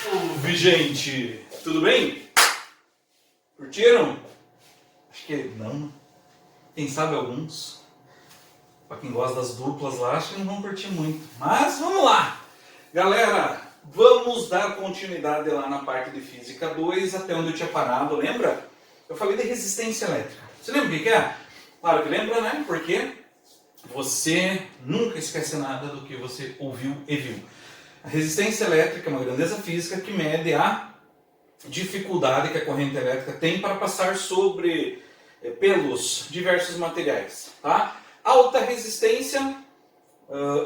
Salve, gente! Tudo bem? Curtiram? Acho que não. Quem sabe alguns. Para quem gosta das duplas lá, acho que não vão curtir muito. Mas vamos lá! Galera, vamos dar continuidade lá na parte de Física 2, até onde eu tinha parado, lembra? Eu falei de resistência elétrica. Você lembra o que é? Claro que lembra, né? Porque você nunca esquece nada do que você ouviu e viu. A resistência elétrica é uma grandeza física que mede a dificuldade que a corrente elétrica tem para passar pelos diversos materiais. Tá? Alta resistência,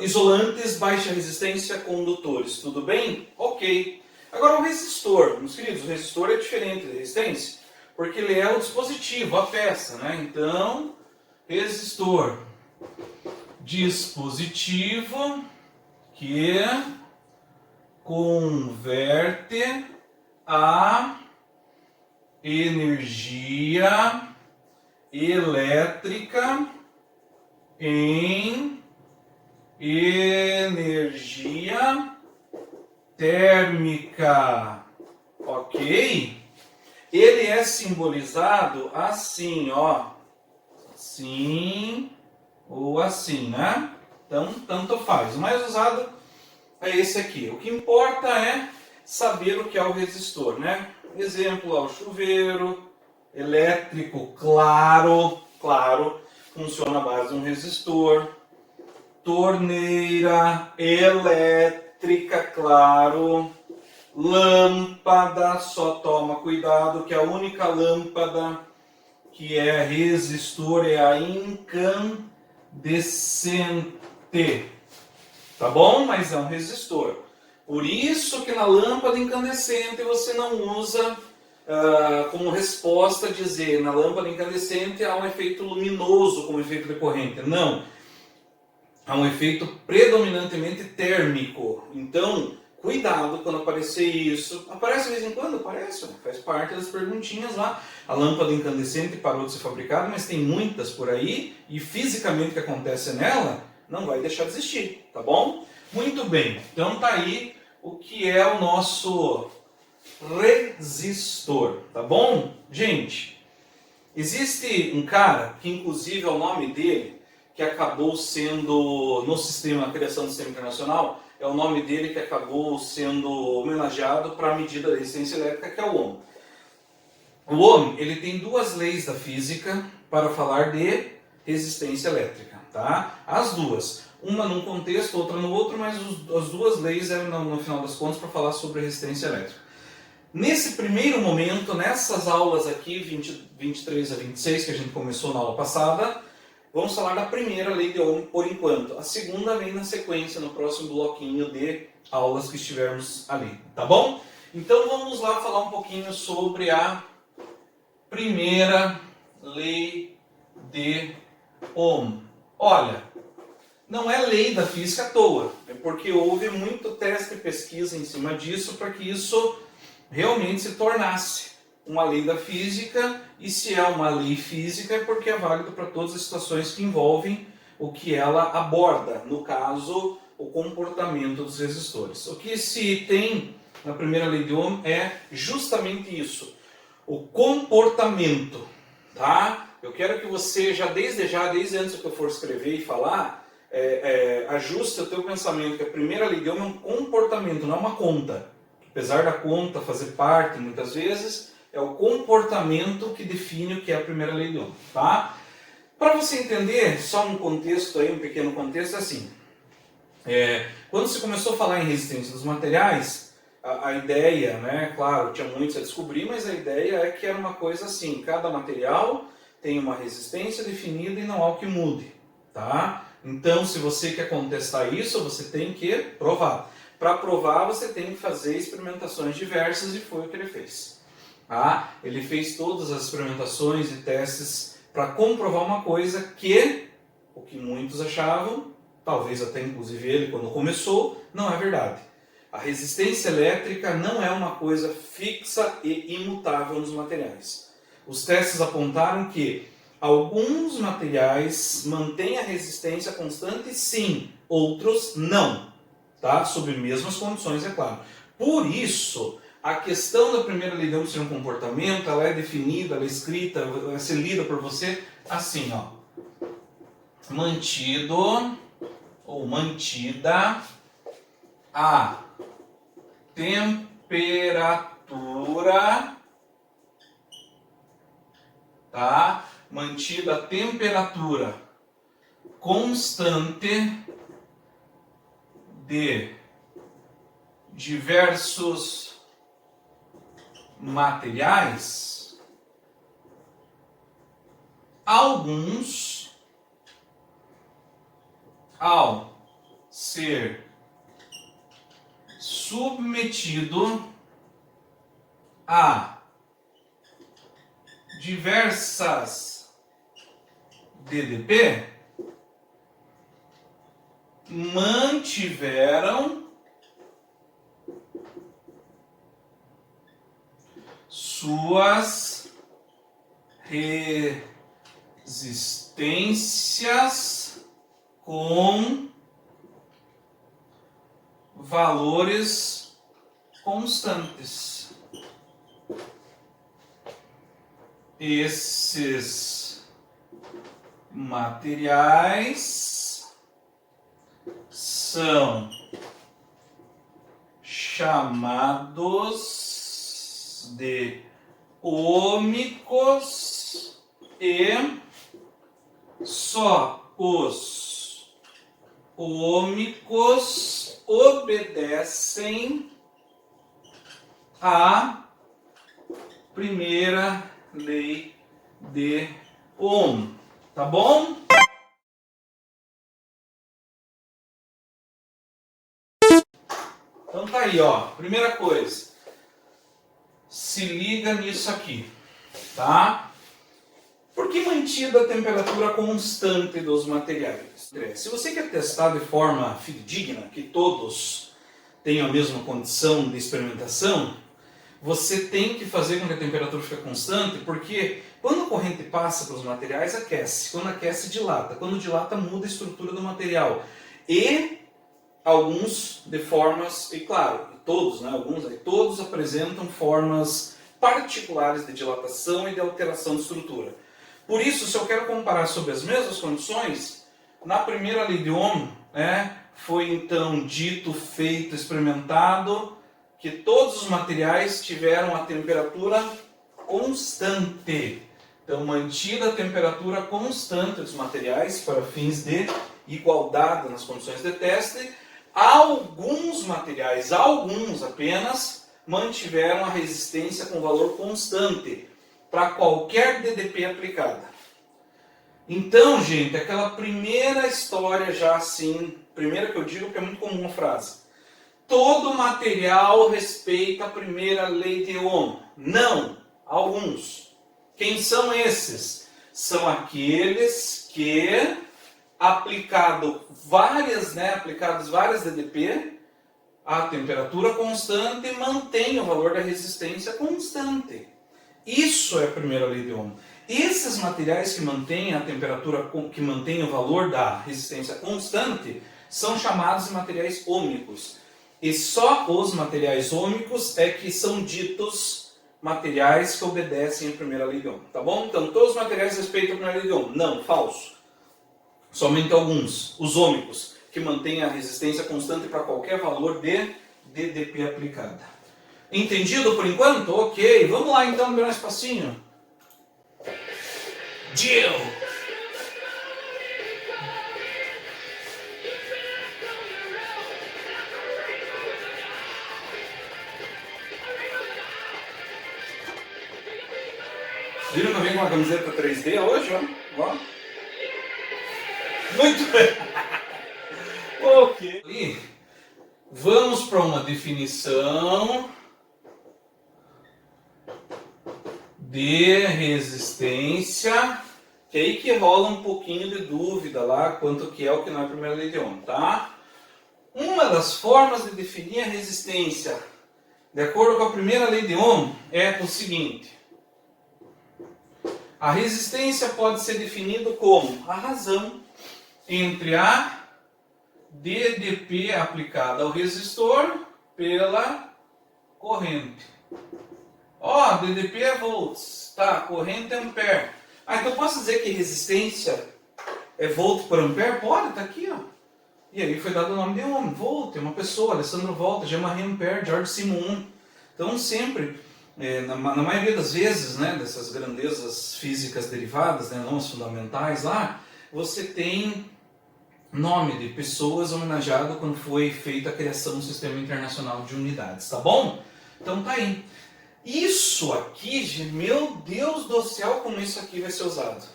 isolantes, baixa resistência, condutores. Tudo bem? Ok. Agora o resistor, meus queridos, o resistor é diferente da resistência, porque ele é o dispositivo, a peça. Né? Então, resistor, dispositivo que converte a energia elétrica em energia térmica, ok? Ele é simbolizado assim, ó, assim ou assim, né? Então, tanto faz. O mais usado é esse aqui. O que importa é saber o que é o resistor, né? Exemplo, ó, o chuveiro elétrico, claro, funciona à base de um resistor. Torneira elétrica, claro. Lâmpada, só toma cuidado que a única lâmpada que é resistor é a incandescente. Tá bom? Mas é um resistor. Por isso que na lâmpada incandescente você não usa como resposta dizer na lâmpada incandescente há um efeito luminoso como efeito de corrente. Não. Há um efeito predominantemente térmico. Então, cuidado quando aparecer isso. Aparece de vez em quando? Aparece. Faz parte das perguntinhas lá. A lâmpada incandescente parou de ser fabricada, mas tem muitas por aí e fisicamente o que acontece nela não vai deixar de existir, tá bom? Muito bem, então tá aí o que é o nosso resistor, tá bom? Gente, existe um cara que inclusive é o nome dele, que acabou sendo, no sistema, na criação do sistema internacional, é o nome dele que acabou sendo homenageado para a medida da resistência elétrica, que é o Ohm. O Ohm, ele tem duas leis da física para falar de resistência elétrica. Tá? As duas, uma num contexto, outra no outro, mas as duas leis eram no final das contas para falar sobre resistência elétrica. Nesse primeiro momento, nessas aulas aqui, 23 a 26, que a gente começou na aula passada, vamos falar da primeira lei de Ohm por enquanto. A segunda vem na sequência, no próximo bloquinho de aulas que estivermos ali, tá bom? Então vamos lá falar um pouquinho sobre a primeira lei de Ohm. Olha, não é lei da física à toa, é porque houve muito teste e pesquisa em cima disso para que isso realmente se tornasse uma lei da física, e se é uma lei física é porque é válido para todas as situações que envolvem o que ela aborda, no caso, o comportamento dos resistores. O que se tem na primeira lei de Ohm é justamente isso, o comportamento, tá? Eu quero que você desde antes que eu for escrever e falar, ajuste o teu pensamento, que a primeira lei de Ohm é um comportamento, não é uma conta. Apesar da conta fazer parte, muitas vezes, é o comportamento que define o que é a primeira lei de Ohm. Tá? Para você entender, só um contexto aí, um pequeno contexto, assim. Quando se começou a falar em resistência dos materiais, a ideia, né, claro, tinha muitos a descobrir, mas a ideia é que era uma coisa assim, cada material tem uma resistência definida e não há o que mude, tá? Então, se você quer contestar isso, você tem que provar. Para provar, você tem que fazer experimentações diversas e foi o que ele fez. Tá? Ele fez todas as experimentações e testes para comprovar uma coisa que, o que muitos achavam, talvez até inclusive ele quando começou, não é verdade. A resistência elétrica não é uma coisa fixa e imutável nos materiais. Os testes apontaram que alguns materiais mantêm a resistência constante, sim, outros não, tá? Sob mesmas condições, é claro. Por isso, a questão da primeira lei de Ohm ser um comportamento, ela é definida, ela é escrita, vai ser lida por você assim, ó. Mantido ou mantida a temperatura, tá? Mantida a temperatura constante de diversos materiais, alguns, ao ser submetido a diversas DDP, mantiveram suas resistências com valores constantes. Esses materiais são chamados de ômicos e só os ômicos obedecem à primeira lei de Ohm. Tá bom? Então tá aí, ó. Primeira coisa, se liga nisso aqui, tá? Por que mantida a temperatura constante dos materiais? Se você quer testar de forma fidedigna, que todos tenham a mesma condição de experimentação, você tem que fazer com que a temperatura fique constante, porque quando a corrente passa pelos materiais, aquece. Quando aquece, dilata. Quando dilata, muda a estrutura do material. E alguns de formas, e claro, todos, né, todos apresentam formas particulares de dilatação e de alteração de estrutura. Por isso, se eu quero comparar sobre as mesmas condições, na primeira lei de Ohm, foi então dito, feito, experimentado, que todos os materiais tiveram a temperatura constante. Então, mantida a temperatura constante dos materiais para fins de igualdade nas condições de teste. Alguns materiais, alguns apenas, mantiveram a resistência com valor constante para qualquer DDP aplicada. Então, gente, aquela primeira história já assim, primeira que eu digo porque é muito comum a frase. Todo material respeita a primeira lei de Ohm. Não, alguns. Quem são esses? São aqueles que, aplicados várias DDP, a temperatura constante mantém o valor da resistência constante. Isso é a primeira lei de Ohm. Esses materiais que mantêm a temperatura, que mantêm o valor da resistência constante, são chamados de materiais ômicos. E só os materiais ômicos é que são ditos materiais que obedecem à primeira lei de Ohm. Tá bom? Então, todos os materiais respeitam a primeira lei de Ohm. Não, falso. Somente alguns, os ômicos, que mantêm a resistência constante para qualquer valor de DDP aplicada. Entendido por enquanto? Ok. Vamos lá então, meu espacinho. Jill! Viram que eu vim com uma camiseta 3D hoje, ó? Muito bem! Ok. E vamos para uma definição de resistência, que é aí que rola um pouquinho de dúvida lá quanto que é o que não é a primeira lei de Ohm, tá? Uma das formas de definir a resistência, de acordo com a primeira lei de Ohm, é o seguinte. A resistência pode ser definida como a razão entre a DDP aplicada ao resistor pela corrente. Ó, DDP é volts, tá, corrente é ampere. Ah, então posso dizer que resistência é volt por ampere? Pode, tá aqui, ó. E aí foi dado o nome de homem, Volt, é uma pessoa, Alessandro Volta, Jean-Marie Ampère, George Simonyi. Então sempre, na maioria das vezes, né, dessas grandezas físicas derivadas, né, não as fundamentais lá, você tem nome de pessoas homenageado quando foi feita a criação do Sistema Internacional de Unidades, tá bom? Então tá aí. Isso aqui, meu Deus do céu, como isso aqui vai ser usado.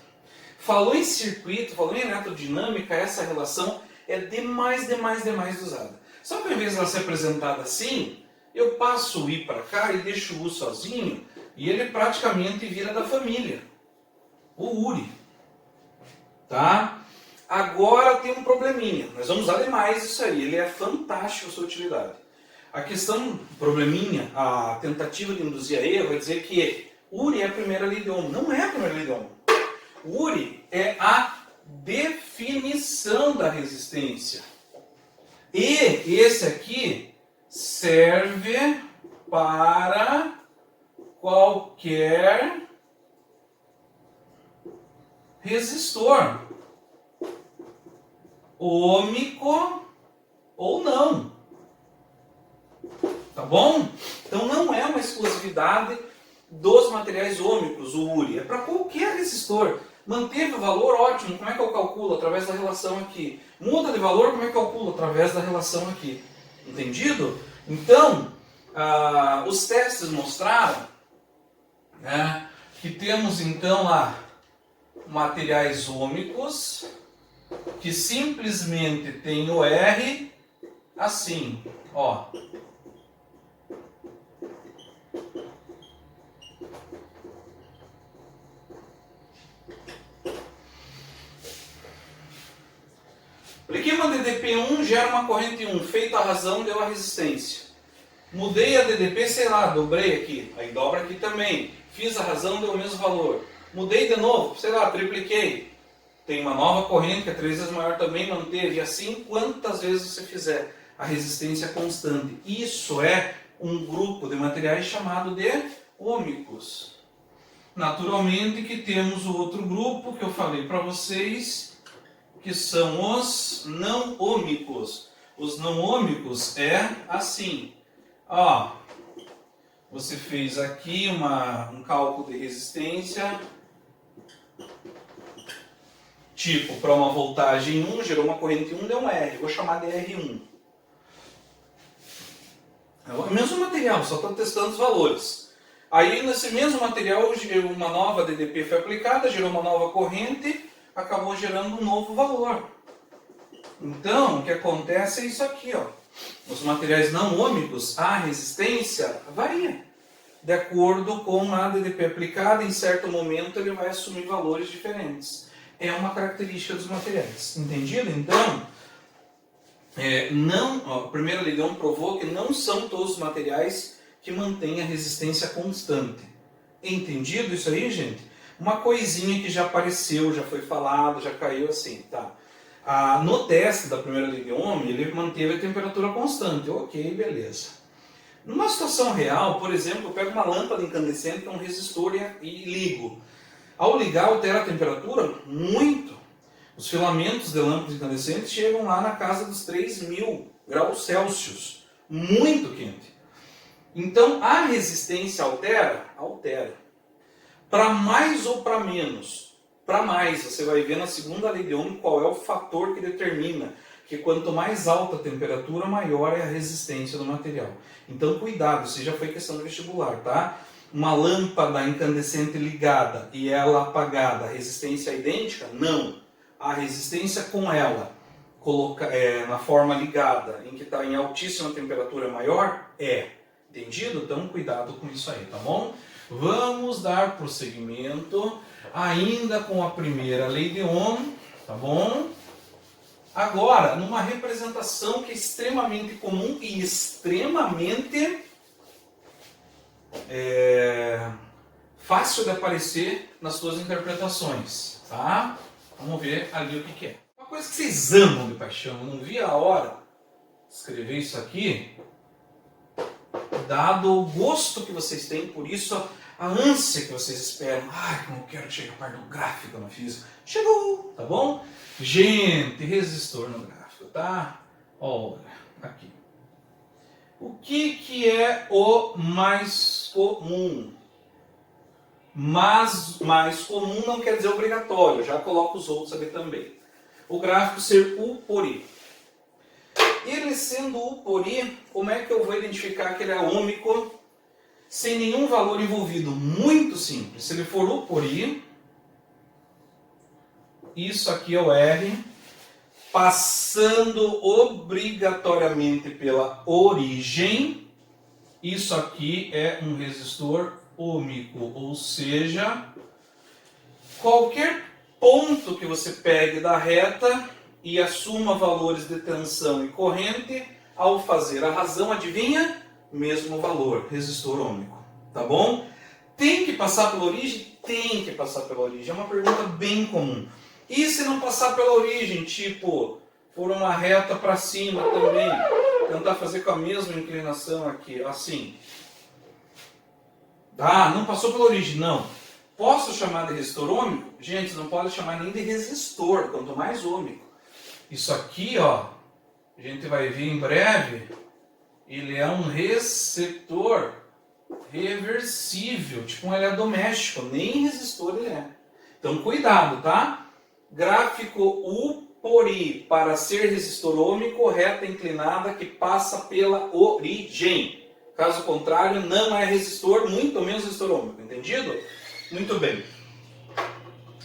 Falou em circuito, falou em eletrodinâmica, essa relação é demais usada. Só que ao invés de ela ser apresentada assim, eu passo o I para cá e deixo o U sozinho, e ele praticamente vira da família. O URI. Tá? Agora tem um probleminha. Nós vamos usar demais isso aí. Ele é fantástico a sua utilidade. A questão, probleminha, a tentativa de induzir a erro é dizer que URI é a primeira lei de Ohm. Não é a primeira lei de Ohm. URI é a definição da resistência. E esse aqui serve para qualquer resistor, ôhmico ou não. Tá bom? Então não é uma exclusividade dos materiais ôhmicos, o URI. É para qualquer resistor. Manteve o valor, ótimo. Como é que eu calculo? Através da relação aqui. Muda de valor, como é que eu calculo? Através da relação aqui. Entendido? Então, os testes mostraram, né, que temos então lá materiais ôhmicos que simplesmente tem o R assim, ó. Apliquei uma DDP1, gera uma corrente 1, feito a razão, deu a resistência. Mudei a DDP, sei lá, dobrei aqui, aí dobra aqui também. Fiz a razão, deu o mesmo valor. Mudei de novo, sei lá, tripliquei. Tem uma nova corrente que é 3 vezes maior também, manteve. E assim, quantas vezes você fizer, a resistência é constante. Isso é um grupo de materiais chamado de ôhmicos. Naturalmente que temos o outro grupo que eu falei para vocês, que são os não ôhmicos. Os não ôhmicos é assim. Ó, você fez aqui um cálculo de resistência, tipo, para uma voltagem 1, gerou uma corrente 1, deu um R, vou chamar de R1. É o mesmo material, só estou testando os valores. Aí nesse mesmo material, uma nova DDP foi aplicada, gerou uma nova corrente, acabou gerando um novo valor. Então, o que acontece é isso aqui, ó. Os materiais não ôhmicos, a resistência varia. De acordo com a DDP aplicada, em certo momento ele vai assumir valores diferentes. É uma característica dos materiais. Entendido? Então, a primeira lei de Ohm provou que não são todos os materiais que mantêm a resistência constante. Entendido isso aí, gente? Uma coisinha que já apareceu, já foi falado, já caiu assim, tá? No teste da primeira lei de Ohm, ele manteve a temperatura constante. Ok, beleza. Numa situação real, por exemplo, eu pego uma lâmpada incandescente, que é um resistor, e ligo. Ao ligar, altera a temperatura muito. Os filamentos de lâmpadas incandescentes chegam lá na casa dos 3.000 graus Celsius. Muito quente. Então, a resistência altera? Altera. Para mais ou para menos? Para mais, você vai ver na segunda lei de Ohm qual é o fator que determina que quanto mais alta a temperatura, maior é a resistência do material. Então, cuidado, isso já foi questão do vestibular, tá? Uma lâmpada incandescente ligada e ela apagada, a resistência é idêntica? Não. A resistência com ela na forma ligada, em que está em altíssima temperatura maior, é. Entendido? Então, cuidado com isso aí, tá bom? Vamos dar prosseguimento ainda com a primeira lei de Ohm, tá bom? Agora, numa representação que é extremamente comum e extremamente fácil de aparecer nas suas interpretações, tá? Vamos ver ali o que é. Uma coisa que vocês amam de paixão, eu não vi a hora de escrever isso aqui, dado o gosto que vocês têm, por isso a ânsia que vocês esperam. Ai, como eu quero que chegue a parte do gráfico na física. Chegou, tá bom? Gente, resistor no gráfico, tá? Olha, aqui. O que é o mais comum? Mas mais comum não quer dizer obrigatório, já coloco os outros ali também. O gráfico ser U por I. Ele sendo U por I, como é que eu vou identificar que ele é ômico sem nenhum valor envolvido? Muito simples. Se ele for U por I, isso aqui é o R, passando obrigatoriamente pela origem, isso aqui é um resistor ômico, ou seja, qualquer ponto que você pegue da reta e assuma valores de tensão e corrente, ao fazer a razão, adivinha? Mesmo valor, resistor ômico, tá bom? Tem que passar pela origem? Tem que passar pela origem, é uma pergunta bem comum. E se não passar pela origem, tipo, por uma reta para cima também, tentar fazer com a mesma inclinação aqui, assim. Ah, não passou pela origem, não. Posso chamar de resistor ômico? Gente, não pode chamar nem de resistor, quanto mais ômico. Isso aqui, ó, a gente vai ver em breve, ele é um receptor reversível, tipo um eletrodoméstico, nem resistor ele é. Então, cuidado, tá? Gráfico U por I, para ser resistor ômico, reta inclinada que passa pela origem. Caso contrário, não é resistor, muito menos resistor ômico. Entendido? Muito bem.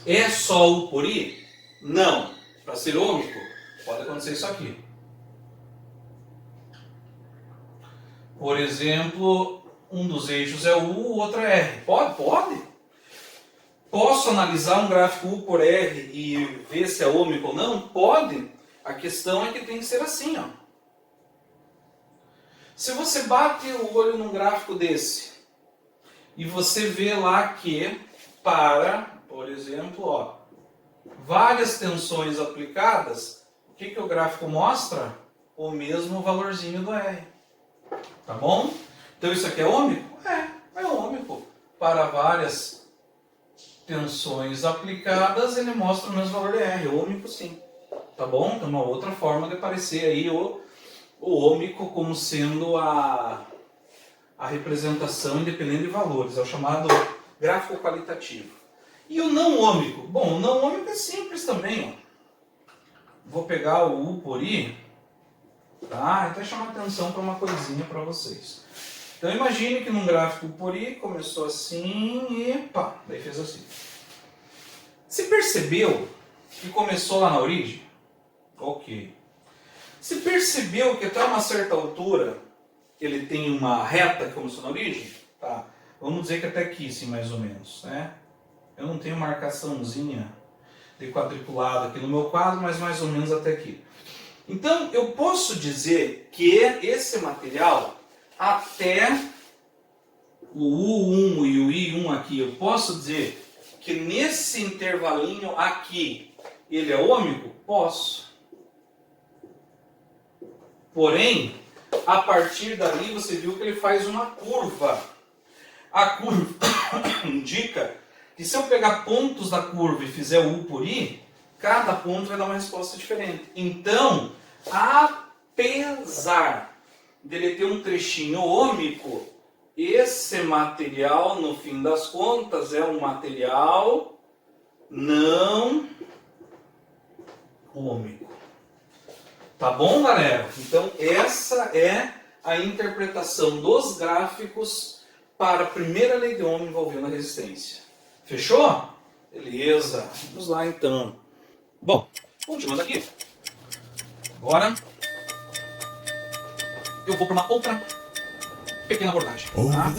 É só U por I? Não. Para ser ômico, pode acontecer isso aqui. Por exemplo, um dos eixos é U, o outro é R. Pode? Pode. Posso analisar um gráfico U por R e ver se é ômico ou não? Pode. A questão é que tem que ser assim, ó. Se você bate o olho num gráfico desse e você vê lá que para, por exemplo, ó, várias tensões aplicadas, o que o gráfico mostra? O mesmo valorzinho do R. Tá bom? Então isso aqui é ômico? É ômico. Para várias tensões aplicadas, ele mostra o mesmo valor de R. Ômico sim. Tá bom? Então uma outra forma de aparecer aí o ômico como sendo a representação independente de valores. É o chamado gráfico qualitativo. E o não ômico? Bom, o não ômico é simples também, ó. Vou pegar o U por I, tá? Então chamar atenção para uma coisinha para vocês. Então imagine que num gráfico U por I começou assim e pá, daí fez assim. Você percebeu que começou lá na origem? Ok. Você percebeu que até uma certa altura ele tem uma reta que começou na origem? Tá. Vamos dizer que até aqui, assim, mais ou menos, né? Eu não tenho marcaçãozinha de quadriculado aqui no meu quadro, mas mais ou menos até aqui. Então, eu posso dizer que esse material, até o U1 e o I1 aqui, eu posso dizer que nesse intervalinho aqui, ele é ômico? Posso. Porém, a partir dali você viu que ele faz uma curva. A curva indica que se eu pegar pontos da curva e fizer o U por I, cada ponto vai dar uma resposta diferente. Então, apesar dele ter um trechinho ômico, esse material, no fim das contas, é um material não ômico. Tá bom, galera? Então, essa é a interpretação dos gráficos para a primeira lei de Ohm envolvendo a resistência. Fechou? Beleza. Vamos lá, então. Bom, continuando aqui. Agora, eu vou para uma outra pequena abordagem. Tá?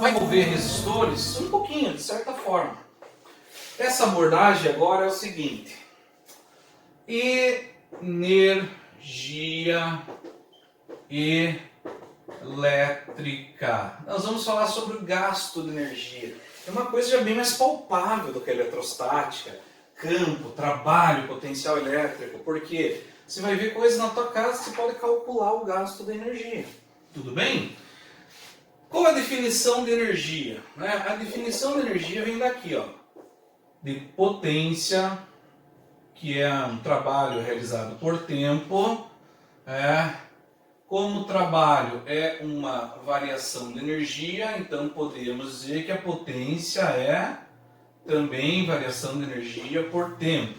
Vai envolver resistores um pouquinho, de certa forma. Essa abordagem agora é o seguinte. Energia elétrica. Nós vamos falar sobre o gasto de energia. É uma coisa já bem mais palpável do que a eletrostática, campo, trabalho, potencial elétrico, porque você vai ver coisas na tua casa que você pode calcular o gasto da energia. Tudo bem? Qual a definição de energia? A definição de energia vem daqui, ó, de potência, que é um trabalho realizado por tempo. Como o trabalho é uma variação de energia, então podemos dizer que a potência é também variação de energia por tempo.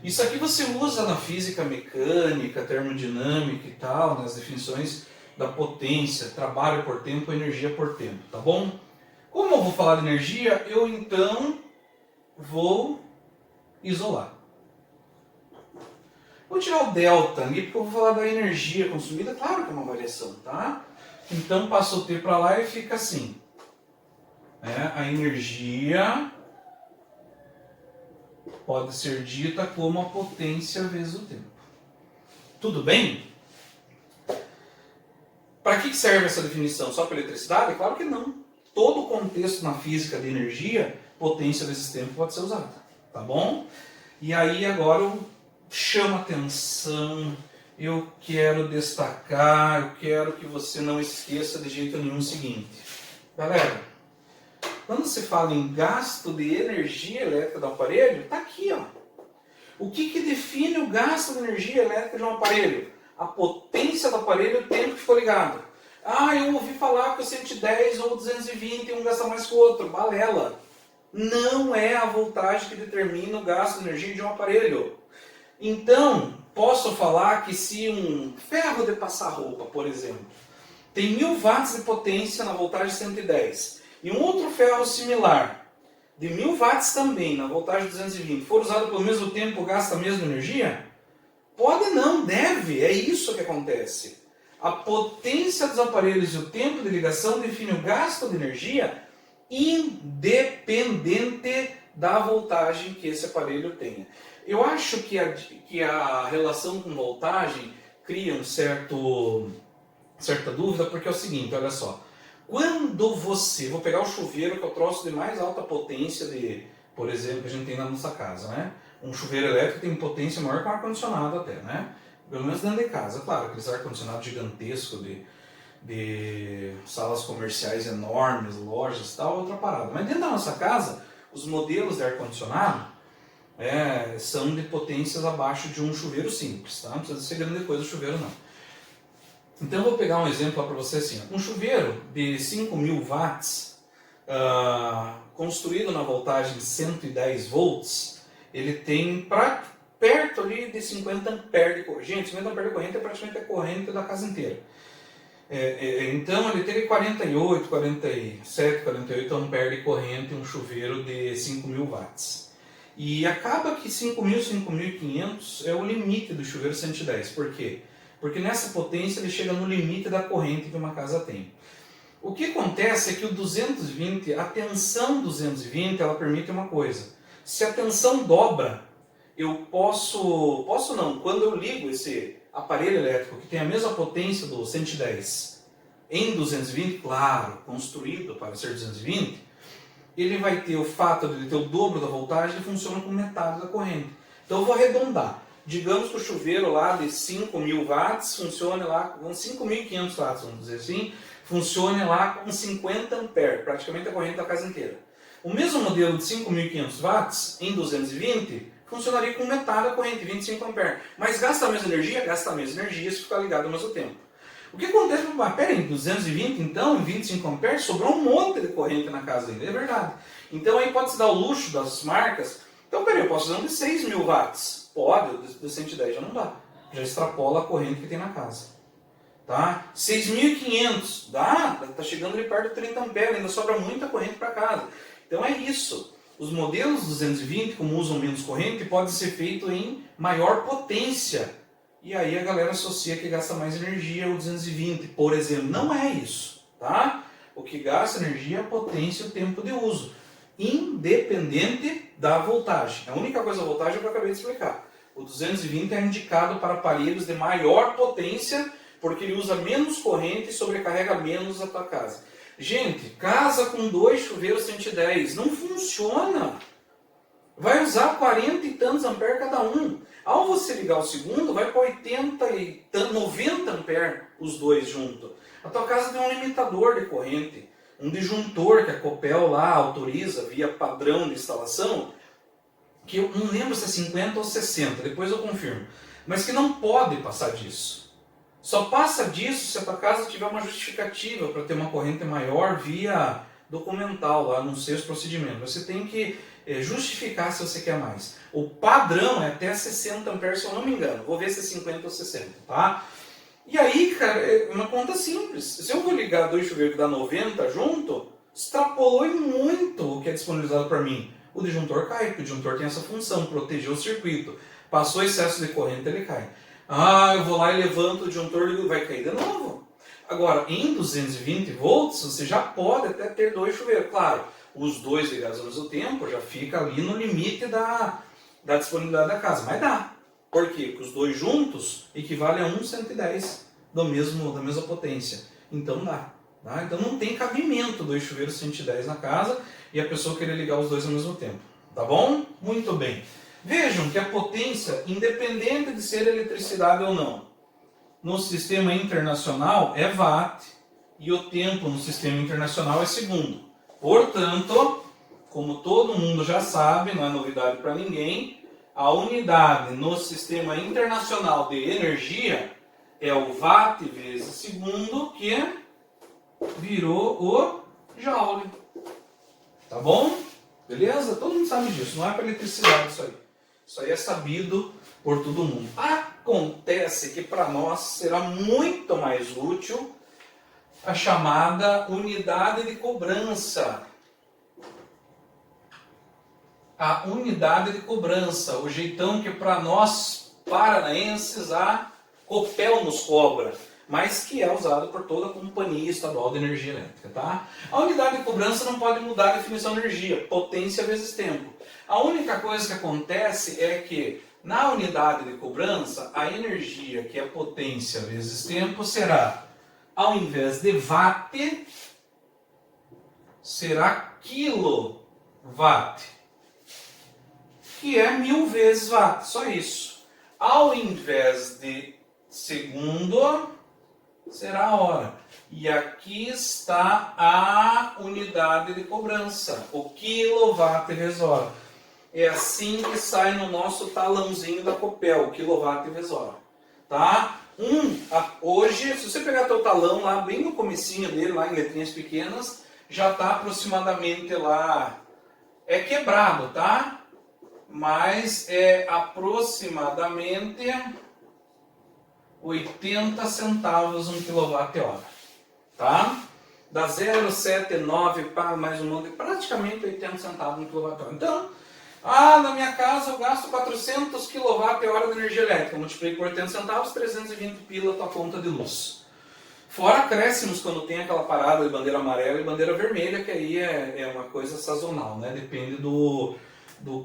Isso aqui você usa na física mecânica, termodinâmica e tal, nas definições da potência, trabalho por tempo, energia por tempo, tá bom? Como eu vou falar de energia, eu então vou isolar. Vou tirar o delta ali, porque eu vou falar da energia consumida, claro que é uma variação, tá? Então passa o T para lá e fica assim. A energia pode ser dita como a potência vezes o tempo. Tudo bem? Para que serve essa definição? Só para eletricidade? Claro que não. Todo o contexto na física de energia, potência vezes tempo pode ser usado. Tá bom? E aí agora eu chamo atenção, eu quero destacar, eu quero que você não esqueça de jeito nenhum o seguinte. Galera, quando se fala em gasto de energia elétrica do aparelho, está aqui, ó. O que define o gasto de energia elétrica de um aparelho? A potência do aparelho e o tempo que ficou ligado. Eu ouvi falar que o 110 ou 220 um gasta mais que o outro. Balela. Não é a voltagem que determina o gasto de energia de um aparelho. Então, posso falar que se um ferro de passar roupa, por exemplo, tem 1000 watts de potência na voltagem 110 e um outro ferro similar de 1000 watts também na voltagem 220 for usado pelo mesmo tempo, gasta a mesma energia? Pode não, deve, é isso que acontece. A potência dos aparelhos e o tempo de ligação define o gasto de energia independente da voltagem que esse aparelho tenha. Eu acho que a relação com voltagem cria certa dúvida, porque é o seguinte, olha só. Quando vou pegar o chuveiro, que é o troço de mais alta potência, por exemplo, que a gente tem na nossa casa, né? Um chuveiro elétrico tem potência maior que um ar-condicionado até, né? Pelo menos dentro de casa, claro, aqueles ar-condicionados gigantescos de salas comerciais enormes, lojas e tal, outra parada. Mas dentro da nossa casa, os modelos de ar-condicionado são de potências abaixo de um chuveiro simples, tá? Não precisa ser grande coisa o chuveiro, não. Então eu vou pegar um exemplo para você assim. Um chuveiro de 5.000 watts, construído na voltagem 110 volts, ele tem perto ali de 50 amperes de corrente. Gente, 50 amperes de corrente é praticamente a corrente da casa inteira. Então ele teve 47, 48 amperes de corrente, um chuveiro de 5.000 watts. E acaba que 5.000, 5.500 é o limite do chuveiro 110. Por quê? Porque nessa potência ele chega no limite da corrente que uma casa tem. O que acontece é que o 220, a tensão 220, ela permite uma coisa. Se a tensão dobra, eu posso não, quando eu ligo esse aparelho elétrico que tem a mesma potência do 110 em 220, claro, construído para ser 220, ele vai ter o fato de ele ter o dobro da voltagem e funciona com metade da corrente. Então eu vou arredondar. Digamos que o chuveiro lá de 5.000 watts funcione lá com 5.500 watts, vamos dizer assim, funcione lá com 50 amperes, praticamente a corrente da casa inteira. O mesmo modelo de 5.500 watts em 220 funcionaria com metade da corrente, 25 amperes. Mas gasta a mesma energia? Gasta a mesma energia se ficar ligado ao mesmo tempo. O que acontece? Peraí, 220 então, em 25 amperes, sobrou um monte de corrente na casa ainda. É verdade. Então aí pode se dar o luxo das marcas. Então peraí, eu posso usar um de 6.000 watts. Pode, do 110 já não dá. Já extrapola a corrente que tem na casa. Tá? 6.500, dá? Tá chegando ali perto de 30 amperes, ainda sobra muita corrente para casa. Então é isso. Os modelos 220, como usam menos corrente, podem ser feitos em maior potência. E aí a galera associa que gasta mais energia o 220, por exemplo. Não é isso, tá? O que gasta energia é a potência e o tempo de uso, independente da voltagem. A única coisa da voltagem é o que eu acabei de explicar. O 220 é indicado para aparelhos de maior potência, porque ele usa menos corrente e sobrecarrega menos a tua casa. Gente, casa com 2 chuveiros 110 não funciona. Vai usar 40 e tantos amperes cada um. Ao você ligar o segundo, vai para 80 e 90 amperes os dois juntos. A tua casa tem um limitador de corrente, um disjuntor que a Copel lá autoriza via padrão de instalação, que eu não lembro se é 50 ou 60, depois eu confirmo, mas que não pode passar disso. Só passa disso se a tua casa tiver uma justificativa para ter uma corrente maior via documental, lá no seu procedimento. Você tem que justificar se você quer mais. O padrão é até 60 amperes, se eu não me engano. Vou ver se é 50 ou 60, tá? E aí, cara, é uma conta simples. Se eu vou ligar dois chuveiros que dá 90 junto, extrapolou muito o que é disponibilizado para mim. O disjuntor cai, porque o disjuntor tem essa função, proteger o circuito. Passou excesso de corrente, ele cai. Eu vou lá e levanto o disjuntor e vai cair de novo. Agora, em 220 volts, você já pode até ter dois chuveiros. Claro, os dois ligados ao mesmo tempo já fica ali no limite da disponibilidade da casa. Mas dá. Por quê? Porque os dois juntos equivalem a 110 da mesma potência. Então dá. Tá? Então não tem cabimento dois chuveiros 110 na casa e a pessoa querer ligar os dois ao mesmo tempo. Tá bom? Muito bem. Vejam que a potência, independente de ser eletricidade ou não, no sistema internacional é watt e o tempo no sistema internacional é segundo. Portanto, como todo mundo já sabe, não é novidade para ninguém, a unidade no sistema internacional de energia é o watt vezes segundo, que virou o joule. Tá bom? Beleza? Todo mundo sabe disso, não é para eletricidade isso aí. Isso aí é sabido por todo mundo. Acontece que para nós será muito mais útil a chamada unidade de cobrança. A unidade de cobrança, o jeitão que para nós paranaenses a Copel nos cobra, mas que é usado por toda a Companhia Estadual de Energia Elétrica. Tá? A unidade de cobrança não pode mudar a definição de energia, potência vezes tempo. A única coisa que acontece é que na unidade de cobrança, a energia, que é potência vezes tempo, será, ao invés de watt, será quilowatt, que é 1000 vezes watt, só isso. Ao invés de segundo, será a hora. E aqui está a unidade de cobrança, o quilowatt vezes hora. É assim que sai no nosso talãozinho da Copel, o quilowatt vezes hora. Tá? Hoje, se você pegar teu talão lá, bem no comecinho dele, lá em letrinhas pequenas, já está aproximadamente lá, é quebrado, tá? Mas é aproximadamente 80 centavos um quilowatt-hora, tá? Dá 0,79 para mais um monte, praticamente 80 centavos um quilowatt-hora. Então, na minha casa eu gasto 400 kWh de energia elétrica, multiplico por 80 centavos, 320 pila a tua conta de luz. Fora acréscimos quando tem aquela parada de bandeira amarela e bandeira vermelha, que aí é uma coisa sazonal, né? Depende do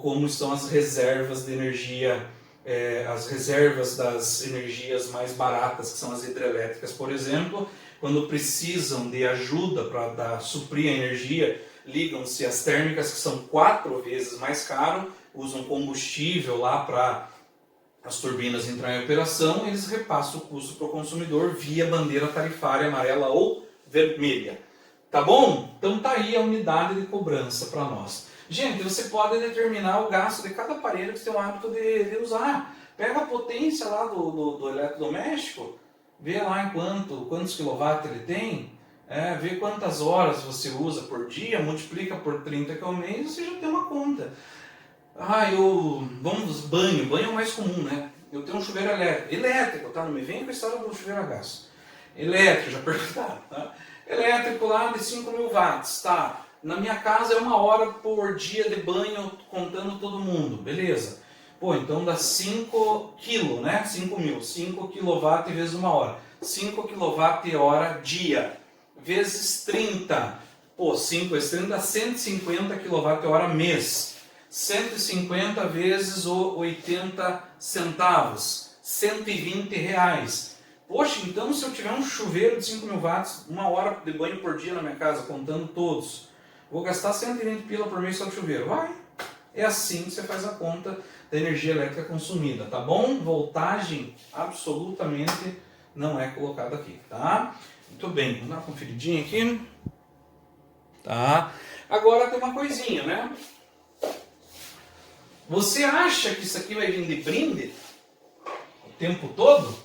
como estão as reservas de energia, as reservas das energias mais baratas, que são as hidrelétricas, por exemplo, quando precisam de ajuda para suprir a energia, ligam-se as térmicas, que são 4 vezes mais caro, usam combustível lá para as turbinas entrarem em operação, eles repassam o custo para o consumidor via bandeira tarifária amarela ou vermelha. Tá bom? Então tá aí a unidade de cobrança para nós. Gente, você pode determinar o gasto de cada aparelho que você tem o hábito de usar. Pega a potência lá do eletrodoméstico, vê lá quantos quilowatts ele tem, vê quantas horas você usa por dia, multiplica por 30 que é o mês, você já tem uma conta. Banho é o mais comum, né? Eu tenho um chuveiro elétrico, tá? Não me vem com a história do chuveiro a gás. Elétrico, já perguntaram, tá? Elétrico lá de 5.000 watts, tá? Na minha casa é 1 hora por dia de banho, contando todo mundo, beleza? Pô, então dá 5 kg, né? 5.000, 5 kW vezes 1 hora. 5 kWh dia, vezes 30. Pô, 5 vezes 30 dá 150 kWh mês. 150 vezes o 80 centavos, 120 reais. Poxa, então se eu tiver um chuveiro de 5.000 watts, 1 hora de banho por dia na minha casa, contando todos, vou gastar 120 pila por mês só de chuveiro. Vai! É assim que você faz a conta da energia elétrica consumida, tá bom? Voltagem absolutamente não é colocada aqui, tá? Muito bem, vamos dar uma conferidinha aqui. Tá. Agora tem uma coisinha, né? Você acha que isso aqui vai vir de brinde o tempo todo?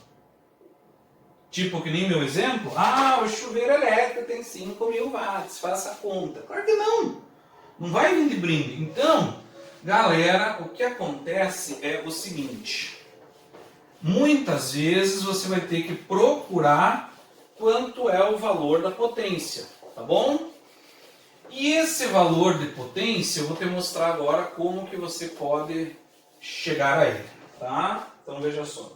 Tipo que nem meu exemplo? Ah, o chuveiro elétrico tem 5.000 watts, faça a conta. Claro que não. Não vai vir de brinde. Então, galera, o que acontece é o seguinte. Muitas vezes você vai ter que procurar quanto é o valor da potência, tá bom? E esse valor de potência eu vou te mostrar agora como que você pode chegar a ele, tá? Então veja só.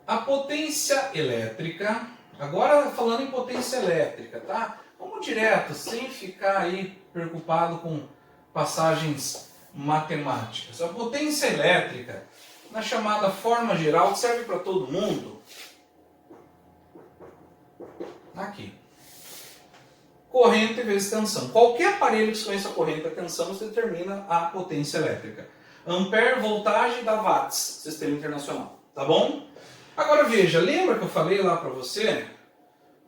A potência elétrica, agora falando em potência elétrica, tá? Vamos direto, sem ficar aí preocupado com passagens matemáticas. A potência elétrica, na chamada forma geral, que serve para todo mundo, aqui. Corrente vezes tensão. Qualquer aparelho que conheça corrente e tensão, você determina a potência elétrica. Ampere, voltagem dá watts, sistema internacional, tá bom? Agora veja, lembra que eu falei lá para você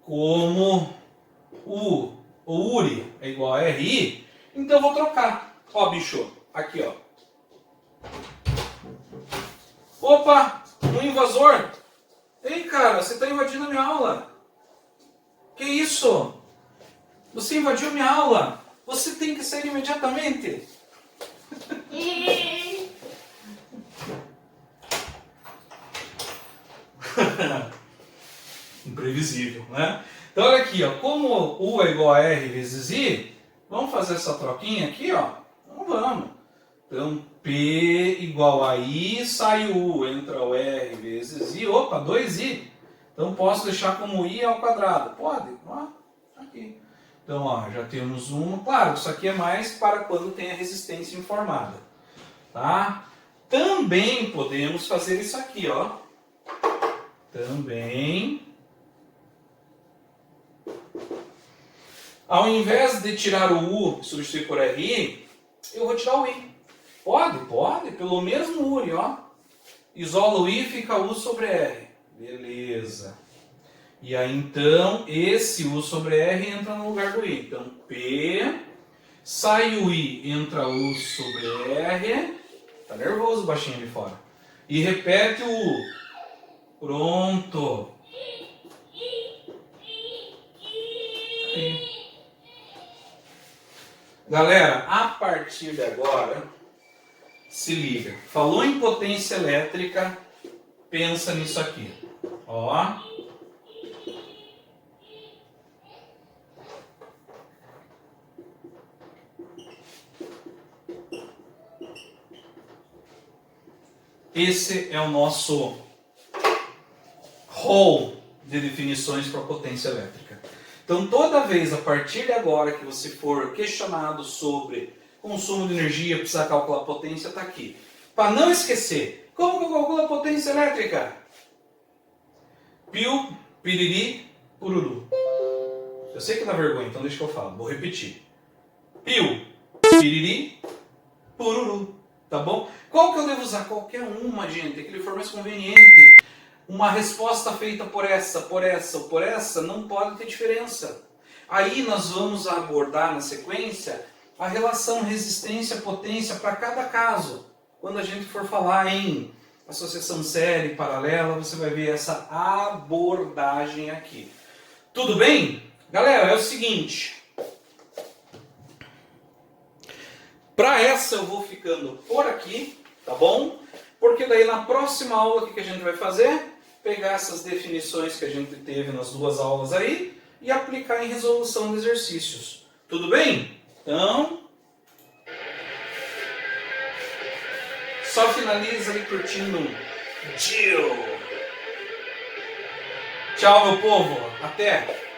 como o URI é igual a RI? Então eu vou trocar. Ó, bicho, aqui ó. Opa, um invasor. Ei, cara, você está invadindo a minha aula. Que isso? Você invadiu minha aula. Você tem que sair imediatamente. Imprevisível, né? Então olha aqui, ó, como U é igual a R vezes I, vamos fazer essa troquinha aqui, ó. Então vamos. Então P igual a I, sai o U, entra o R vezes I, opa, 2I. Então posso deixar como I ao quadrado? Pode, ó, aqui. Então ó, já temos uma, claro, isso aqui é mais para quando tem a resistência informada, tá? Também podemos fazer isso aqui, ó. Também. Ao invés de tirar o U e substituir por RI, eu vou tirar o I. Pode, pode, pelo mesmo URI, ó. Isola o I e fica U sobre R. Beleza. E aí então, esse U sobre R entra no lugar do I. Então, P, sai o I, entra U sobre R. Tá nervoso o baixinho ali fora. E repete o U. Pronto. Aí. Galera, a partir de agora, se liga. Falou em potência elétrica, pensa nisso aqui. Ó. Esse é o nosso hall de definições para potência elétrica. Então, toda vez, a partir de agora que você for questionado sobre consumo de energia, precisar calcular a potência, está aqui. Para não esquecer, como que eu calculo a potência elétrica? Piu, piriri, pururu. Eu sei que dá vergonha, então deixa que eu falo. Vou repetir. Piu, piriri, pururu. Tá bom? Qual que eu devo usar? Qualquer uma, gente, que lhe for mais conveniente. Uma resposta feita por essa ou por essa não pode ter diferença. Aí nós vamos abordar na sequência a relação resistência-potência para cada caso. Quando a gente for falar em associação série, paralela, você vai ver essa abordagem aqui. Tudo bem? Galera, é o seguinte. Para essa eu vou ficando por aqui, tá bom? Porque daí na próxima aula o que a gente vai fazer? Pegar essas definições que a gente teve nas duas aulas aí e aplicar em resolução de exercícios. Tudo bem? Então, só finaliza ali curtindo um Jill. Tchau, meu povo. Até!